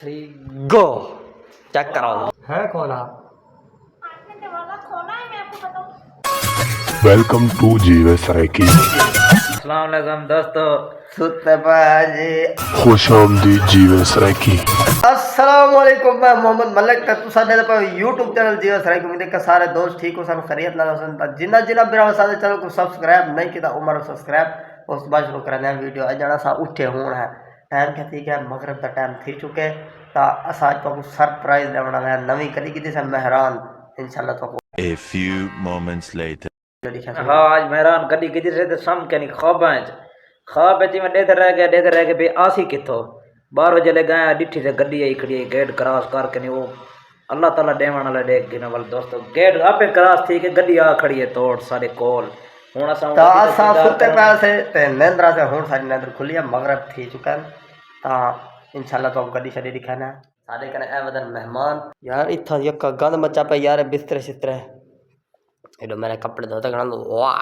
3 go check कराओ है खोला। वेलकम टू जीवस रैकी। अस्सलाम वालेकुम दोस्तों। सुते पाजी खुश आमदीद जीवस रैकी। अस्सलाम वालेकुम। मैं मोहम्मद मलिक का तुसा दे पर YouTube चैनल जीवस रैकी उम्मीद है कि सारे दोस्त ठीक हो सन खैरियत नाल होसन। ता जिन्ना जिन्ना मेरा सारे चैनल को सब्सक्राइब नहीं किया उमर सब्सक्राइब उस बाद शुरू करने वीडियो अजड़ा सा उठे होना है टाइम क्या ठीक है मगरिब का टाइम थी चुके ता असा तो सरप्राइज देवना है नवी कदी की से मेहरान इंशाल्लाह तो A few moments later. हाँ आज मेहरान कदी किधर से तो सम के नहीं ख्वाब में डेथ रह गया भाई आसी किथो 12 बजे ले गए डिठी से गड्डी आई खड़ी गेट क्रॉस करके नहीं वो अल्लाह ताला देवन वाला देख गिना वाल दोस्तों गेट आपे क्रॉस थी कि गड्डी आ खड़ी है तोड़ सारे कोल हुन असा सुते पैसे ते नेंद्रा से हुन सारी नेंद्र खुली है मगरिब थी चुका है ता इंशाल्लाह तो गड्डी शडी दिखाना साडे कने ए वदन मेहमान यार इथा यक्का गंद मचा पे यार बिस्तर शिस्तर एडो मेरे कपड़े धोते गण वाह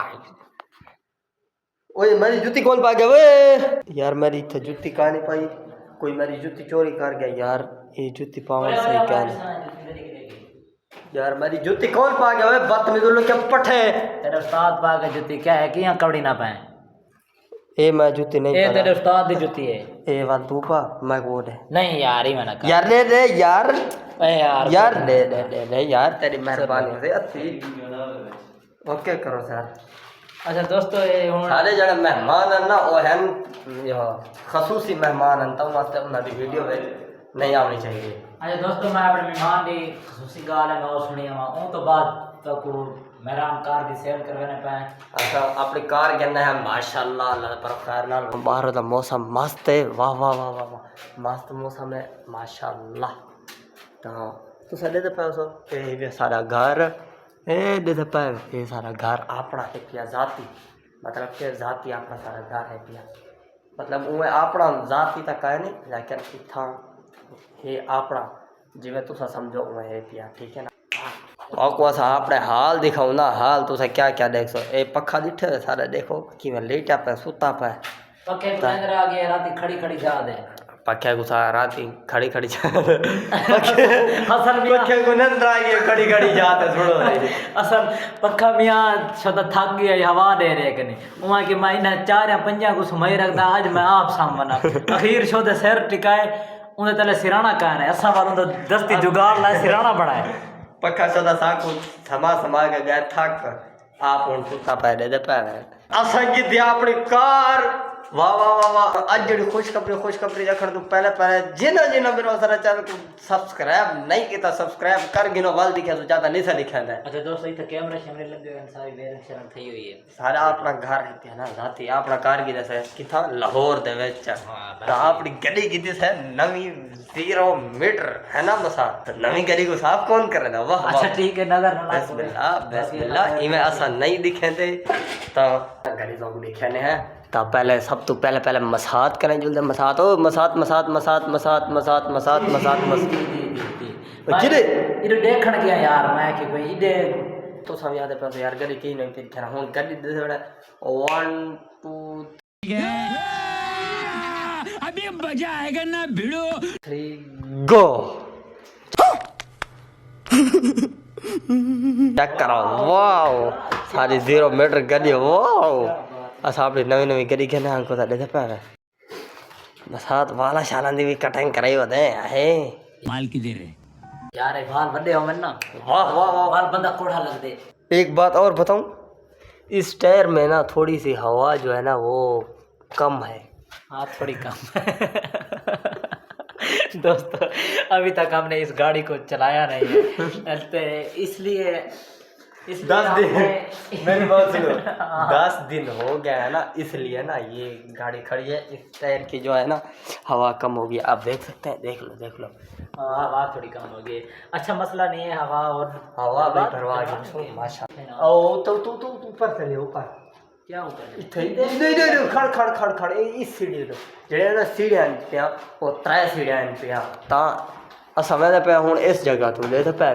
ओए मेरी जूती कौन पा गया वे यार मेरी इथा जूती कहां नहीं पाई कोई मेरी जूती चोरी कर गया यार ये जूती पावन सही क्या यार मेरी जूती कौन पा गया वे बदतमीज लोग क्या पठे तेरे उस्ताद पा के जूती क्या है कि यहां कपड़ी ना पाए ए मैं जूती नहीं ए तेरे उस्ताद दी जूती है ए वन तू पा मैं कोड है नहीं यार ही मैंने कहा यार ले ले यार ए यार यार ले ले ले ले यार तेरी मेहरबानी से अच्छी ओके करो सर। अच्छा दोस्तों ये हुन सारे जने मेहमान है ना वो हैं यो खसूसी मेहमान हैं तो वास्ते उन्हां दी वीडियो में नहीं आनी चाहिए। अच्छा दोस्तों मैं अपने मेहमान की खसूसी गाल है मैं वो सुनी हूं तो बाद तक मेहरान कार दी सेल करवाने पाए। अच्छा अपनी कार कहना है माशाल्लाह अल्लाह पर खैर नाल बाहर दा मौसम मस्त है वाह वाह वाह वाह वाह मस्त मौसम है माशाल्लाह। तो साडे ते पैसो ए सारा घर ए दे पे ये सारा घर अपना है पिया जाती मतलब के जाती अपना सारा घर है पिया मतलब उहे अपना जाती तक है नहीं लेकिन इथा ये अपना जिवें तुसा समझो उहे है पिया ठीक है ना। आपको असा अपने हाल दिखाऊं ना हाल तुसा क्या क्या देख सो ए पखा दिठे सारे देखो कि मैं लेटा पे सुता पे पक्के अंदर आ गए रात खड़ी खड़ी जा दे पखे को सारा रात खड़ी खड़ी असल पखे को नंद आ गई खड़ी खड़ी जाते छोड़ो असल पक्का मियां छोटा थक गया हवा दे रहे कने वहां के महीना 4 या 5 को समय रखदा आज मैं आप सामना अखीर छोटे सिर टिकाए उन्हें तले सिराना कहना है असा वालों तो दस्ती जुगाड़ ला सिराना बनाए पक्का छोटा साकू समा के गए थक आप उन सुता पे दे पे असा की दिया अपनी कार वाह वाह वाह वाह आज जड़ी खुशखबरी देखण तो पहले जिना जिना मेरा सारा चैनल को सब्सक्राइब नहीं किया सब्सक्राइब कर गिनो वाल दिखे तो ज्यादा नहीं सा लिखा है। अच्छा दोस्तों इधर कैमरा शैमरे लगे हुए हैं सारी बेरंग शरण थई हुई है सारा अपना घर है ना जाती अपना कार की जैसे किथा लाहौर दे विच तो अपनी गली की जैसे नवी 0 मीटर है ना बसा नवी गली को साफ कौन करेगा वाह अच्छा ठीक है नजर ना बिस्मिल्लाह इमे ऐसा नहीं दिखे थे तो गली तो दिखे ने है तो पहले सब तो पहले मसात करें जुलदे मसात ओ मसात जिले इधर देखण गया यार मैं कि भाई इधे तो सब याद है पे यार गली की नहीं फिर खाना हुन गली दे बड़ा 1 2 अभी मजा आएगा ना भिड़ो 3 गो चेक करो वाओ सारी 0 मीटर गली वाओ असा अपनी नवी गली के ना को दे पे बसात वाला शाला दी भी कटिंग कराई होते है माल की दे रहे यार ये बाल बड़े हो ना वाह वाह वाह बाल बंदा कोढ़ा लग दे। एक बात और बताऊं इस टायर में ना थोड़ी सी हवा जो है ना वो कम है हाँ थोड़ी कम दोस्तों अभी तक हमने इस गाड़ी को चलाया नहीं है तो इसलिए 10 दिन मेरी बात सुनो 10 दिन हो गया है ना इसलिए ना ये गाड़ी खड़ी है इस टायर की जो है ना हवा कम होगी आप देख सकते हैं देख लो हवा थोड़ी कम होगी। अच्छा मसला नहीं है हवा भी भरवा के माशाल्लाह ओ तो तू ऊपर चले ऊपर क्या ऊपर इथे नहीं खड़ इस सीढ़ी लो जेड़े ना सीढ़ियां पे वो 3 सीढ़ियां पे ता असमझ पे हुन इस जगह तो ले पे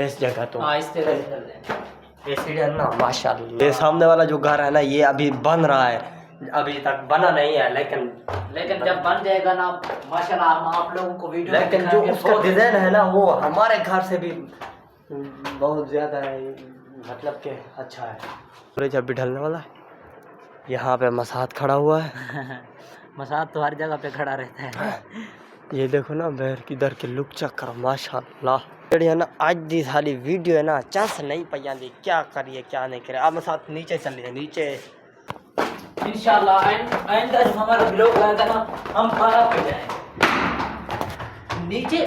इस जगह तो हाँ इस तरह ये सीढ़ियां ना माशाल्लाह ये सामने वाला जो घर है ना ये अभी बन रहा है अभी तक बना नहीं है, लेकिन जब बन जाएगा ना माशाल्लाह हम आप लोगों को वीडियो में लेकिन जो दिखाएंगे, उसका बहुत डिजाइन है ना वो हमारे घर से भी बहुत ज्यादा है, मतलब कि अच्छा है। सूरज अभी ढलने वाला है। यहाँ पे मसाद खड़ा हुआ है। मसाद तो हर जगह पे खड़ा रहता है। ये देखो ना बैर किधर के लुक चेक करो माशाल्लाह। है ना आज दी सारी वीडियो है ना चांस नहीं पयादी क्या करिए क्या नहीं करे। अब मसाद नीचे चलिए नीचे इंशाल्लाह एंड जब हमारा ब्लॉग आएगा ना हम पारा पे जाएंगे नीचे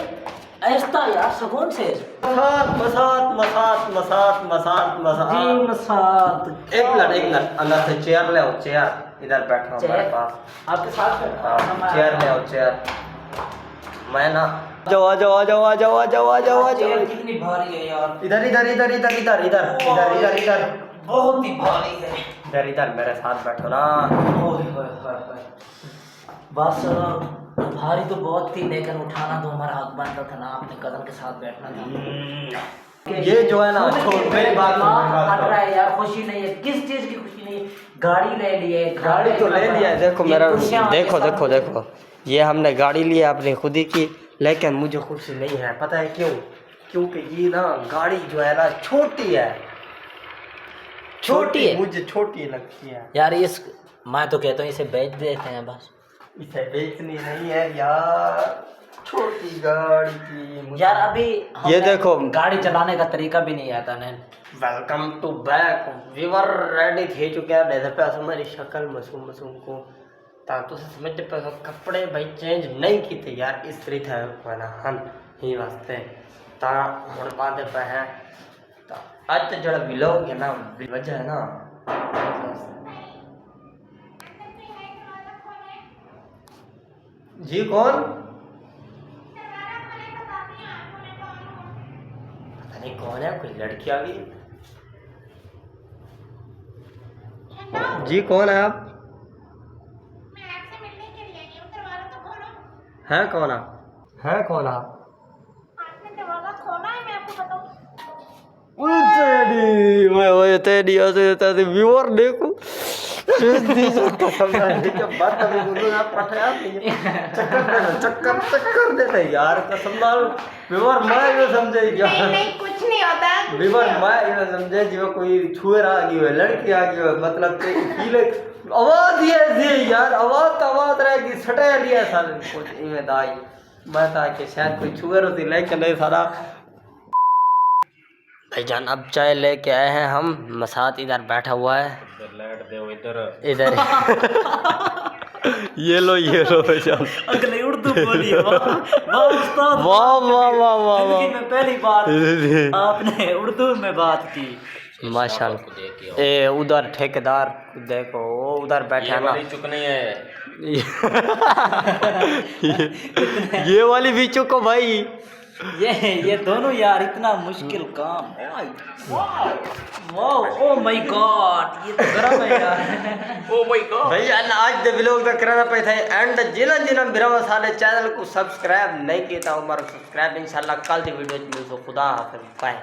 ऐसा यार सुकून से। मसाद मसाद मसाद मसाद मसाद मसाद जी मसाद एक मिनट अंदर से चेयर ले आओ, चेयर इधर बैठा हूँ हमारे पास आपके साथ चेयर ले आओ चेयर। मैं ना जाओ आ जाओ आ जाओ आ जाओ आ जाओ आ जाओ आ जाओ। कितनी भारी है यार। इधर इधर इधर इधर इधर इधर इधर इधर इधर बहुत ही भारी है। इधर इधर मेरे साथ बैठो ना। बस भारी तो बहुत थी लेकिन उठाना तो हमारा हक बनता था ना, अपने कदम के साथ बैठना था। ये जो है ना मेरी बात हट रहा है यार, खुशी नहीं है। किस चीज की खुशी नहीं है? गाड़ी ले लिए, गाड़ी तो ले लिया है। देखो मेरा देखो देखो देखो ये हमने गाड़ी ली है अपनी खुद ही की, लेकिन मुझे खुशी नहीं है। पता है क्यों? क्योंकि ये ना गाड़ी जो है ना छोटी है, छोटी है मुझे छोटी लगती है यार। इस मैं तो कहता हूँ इसे बेच देते हैं बस। इसे बेचनी नहीं है यार, छोटी गाड़ी की यार अभी ये देखो गाड़ी चलाने का तरीका भी नहीं आता ना। Welcome to back viewer ready थे चुके हैं। इधर पे हमारी शक्ल मासूम मासूम को तो समझते पे कपड़े भाई चेंज नहीं किए यार, इस तरह थे ना हम ही वास्ते ता हम बात पे है। तो आज तो जरा विलोग है ना वजह है ना। जी कौन? पता नहीं कौन है, कोई लड़की आ गई। जी कौन है आप? है कौन आप? है कौन आप? तेरी व्यूअर देखो चक्कर चक्कर देते यार कसम व्यूअर मैं समझे नहीं कुछ नहीं होता। व्यूअर मैं समझे जो कोई छुए आ गई है, लड़की आ गई है, मतलब कि फील आवाज ही ऐसी है यार, आवाज तो आवाज रहेगी सटे लिया साल कुछ इवें दाई मैं था कि शायद कोई छुए होती, लेकिन नहीं सारा भाईजान। अब चाय लेके आए हैं हम, मसाद इधर बैठा हुआ है। इधर ये लो भाईजान। अगले उर्दू बोली। वाह वाह वाह वाह वाह वाह में पहली बार आपने उर्दू में बात की माशाल्लाह। ए उधर ठेकेदार देखो वो उधर बैठा है ना, चुकनी है ये वाली भी चुको भाई। ये दोनों यार इतना मुश्किल काम। वाह ओ माय गॉड ये तो गरम है यार। ओ माय गॉड भाई आज दे व्लॉग तक करना पे थे एंड जिन बिरा सारे चैनल को सब्सक्राइब नहीं किया था हमारा सब्सक्राइब इंशाल्लाह कल दी वीडियो में। खुदा हाफिज़ बाय।